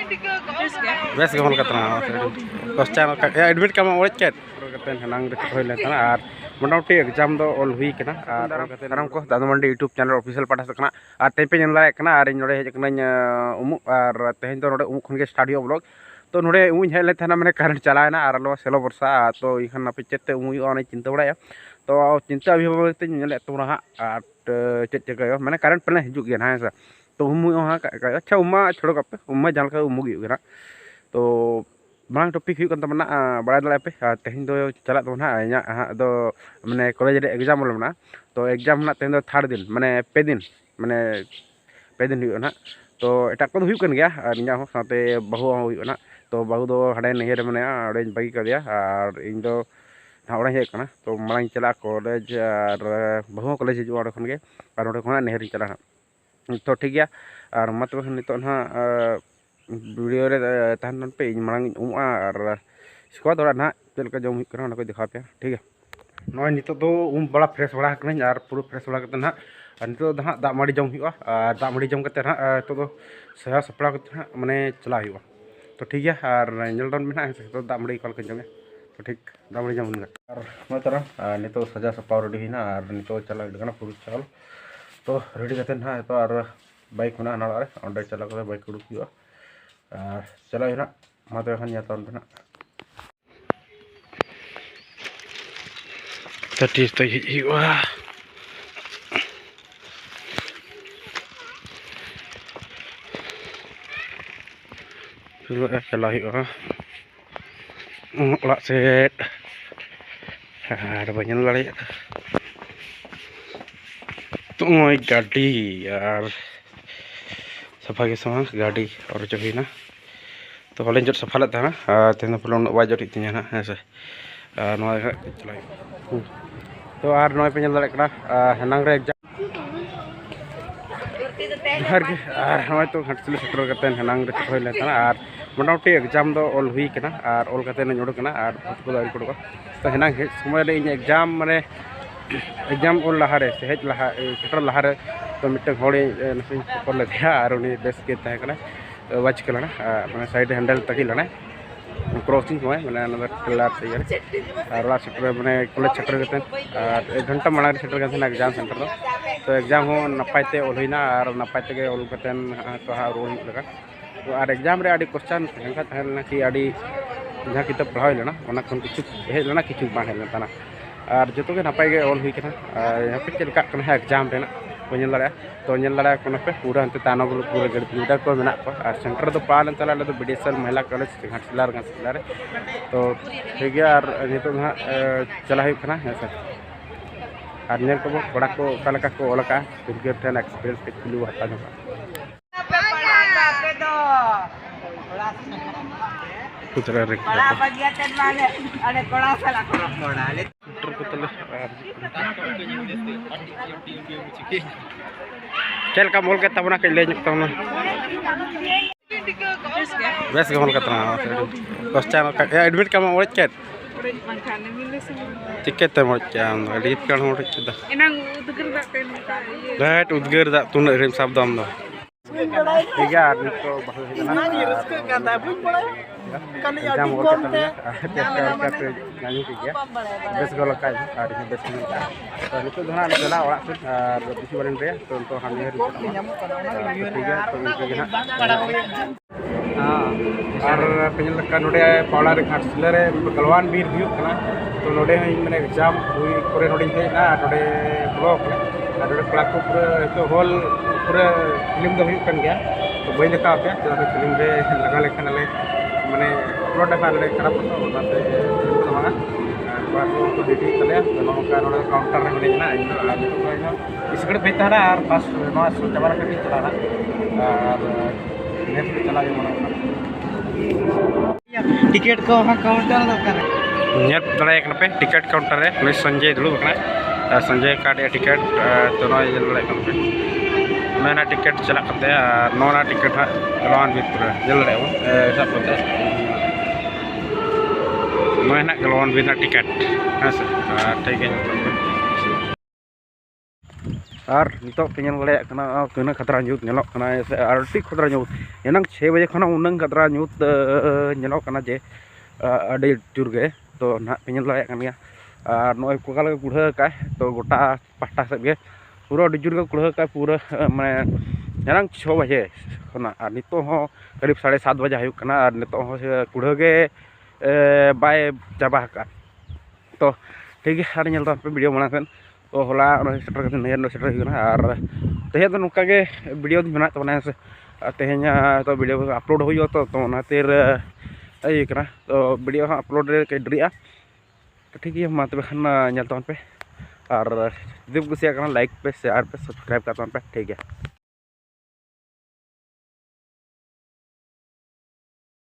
Base Gamal कतना question admit का orange cat कतेन हनांग रे होइले तना आर मोटामुटी एग्जाम दो ऑल हुई कना आर दाराम को दादू मंडी यूट्यूब चैनल ऑफिशियल पाठा सकना आर तेपे नेल दारे कना आर नोडे हेज कना उमु आर तेहेन दो नोडे उमु खन के स्टार्ट हो ब्लॉग तो नोडे उमु हेले थाना माने करंट चलायना आर लो सेलो वर्षा तो इखन ना पिचते उमु ओने चिंता बड़ाया तो चिंता अभिभावक नेले तो रहा आर चेक चेक माने करंट पले हिजु गया ना ऐसा तो उमु अच्छा उमा छोड़ो कपे उमा जान का उमु गया तो मांग टॉपिक हुई तमना बड़ा दला पे तेहन दो चला तो ना इना दो माने कॉलेज रे एग्जाम लमना तो एग्जाम ना तेहन दो थर्ड दिन माने पे दिन हुई ना तो एटा को हुई कन गया और इना हो साथे बहु हुई ना तो बहु दो हडे नहर माने अड़े बागी कर दिया और इन दो हावड़ा हे कना तो मांग चला कॉलेज और बहु कॉलेज हिजु और खन के और ओडे खना नहर चला तो ठीक गया और मत नितो ना वीडियो रे तहन पे इन मांग उमा और इसको दौड़ा ना चलका जम हुई ना को दिखा पे ठीक है नय नितो दो बड़ा फ्रेश बड़ा कन और पूरा फ्रेश बड़ा करते ना नितो दा दा माड़ी जम हुआ और दा माड़ी जम करते ना तो सया सपड़ा करते माने चला हुआ तो ठीक है और नेलडन में ना तो दा माड़ी कल जमे तो ठीक दा माड़ी जम और मैं तरह नितो सजा सपा रेडी हुई ना और नितो चला गना पूरा चावल तो रेडी करते ना तो और बाइक में ना अंडे चला कर बाइक उड़ूक हुआ चला ना माते खान या तन ना तटीस तो हुआ चला हुआ ओड़ा सेट और बजन लड़े तो गाड़ी और सफा के समा गाड़ी और जो हुई ना तो हॉलें जो सफा लेता है तेना फल वाज जोटी तीन ना ऐसे चला तो और नॉय पे लड़े हनांग रे जोहार के नॉय तो घाटसिल सेटर करते हनांग रे होइले तना और मोटामुटी एग्जाम दो ऑल हुई कना और ऑल करते ने उडुकना और फटको दारी को तो हनांग समय रे इन एग्जाम माने एग्जाम ऑल लहा रे हेज लहा सेटर लहा रे तो मिट्टे घोड़े नसे कर ले दिया और उनी बेस के तहे कना वाच के लना माने साइड हैंडल तकी लना क्रॉसिंग समय माने अनदर क्लास से और ला सेटर माने कॉलेज सेटर करते और 1 घंटा माना सेटर करते एग्जाम सेंटर तो एग्जाम हो नपायते ऑल हुईना और नपायते के ऑल करते तो हा रोल लगा तो और एग्जाम रे आडी क्वेश्चन हेंका तहलना कि आडी जहां किताब पढ़ाई लेना ओना खन किछु हे लेना किछु बा हेलना तना और जो के नपाय के ऑल हुई कना यहाँ पे चलका कना एग्जाम रेना कोल दाड़ा तो दाड़ा पे पूरा अंत तानब पूरा गड़ीडा को मेना और सेंटर तो पालन तला तो बीडीएसएल महिला कॉलेज घाटसिला तो ठीक है और नितो ना चला है और नेल को बड़ा को ओका को ओलका उनके ठन एक्सपीरियंस के खुलू हता जोका कुतरा रे बड़ा बगिया तन माने अरे कोड़ा साला कोड़ा ले ट्र को तले चल का बोल के तब ना के ले तब बेस गमल कतना क्वेश्चन एडमिट का ओरेज केट टिकेट ते मोच आम एडिट कर मोच दा एनांग उदगर दा के लाइट उदगर दा तुन रेम सब दम दो ठीक है आदमी तो बहुत ना ये रस्क कांदा बुन पड़ा कने अडी कोमते पे नानी ठीक है बेस गल का और बेस का तो नितो धना चला ओड़ा से और बिसी बरन रे तो हम ये ठीक है तो इनके ना हां और पेन लका नोडे पावला रे घाटसिला रे गलवान बीर हुई कना तो नोडे माने एग्जाम हुई करे नोडे हेना नोडे ब्लॉक और क्लास को पूरा तो हॉल पूरा फिल्म दो हुई कन गया तो बई देखा पे तो फिल्म रे लगा लेखन ले माने प्लॉट देखा ले खराब तो ओनाते तो मांगा बात को देखि तले तो नोका नोडे काउंटर रे मिले ना इन तो इसकड़ बेतारा और बस नो सो जबरा कटी चला ना और नेट पे चला मना टिकट को वहां काउंटर दरकार नेट दड़ाय कन पे टिकट काउंटर रे पुलिस संजय दुलु कना संजय काट टिकट तो नय दड़ाय कन पे मैंने टिकट चला करते नोना टिकट गलवान भी पूरा जल रहे सब करते मैंने गलवान भी ना टिकट हाँ सर ठीक है और नितो पे ñel गले कना तीना खतरा न्यूत ñelo कना से आरटी खतरा न्यूत एनंग 6 बजे खना उनंग खतरा न्यूत ñelo कना जे अडे जुर गे तो ना पे ñel गले कन गया और नय कोकाल के कुढ़ा का तो गोटा पाटा से गे पूरा अडे जुर के कुढ़ा का पूरा माने एनंग 6 बजे खना और नितो हो करीब 7:30 बजे आयु कना और नितो हो कुढ़ा गे बाय चाबा का तो ठीक है और ñel तो पे वीडियो बना तो होला सेटर करते नया सेटर और तेज तो नौका के वीडियो बना तबना से तेज तो वीडियो अपलोड हो तो तीर तो वीडियो अपलोड डरिया तो ठीक है तब खान पे और जब कुछ लाइक पे शेयर पे सब्सक्राइब कर पे ठीक है।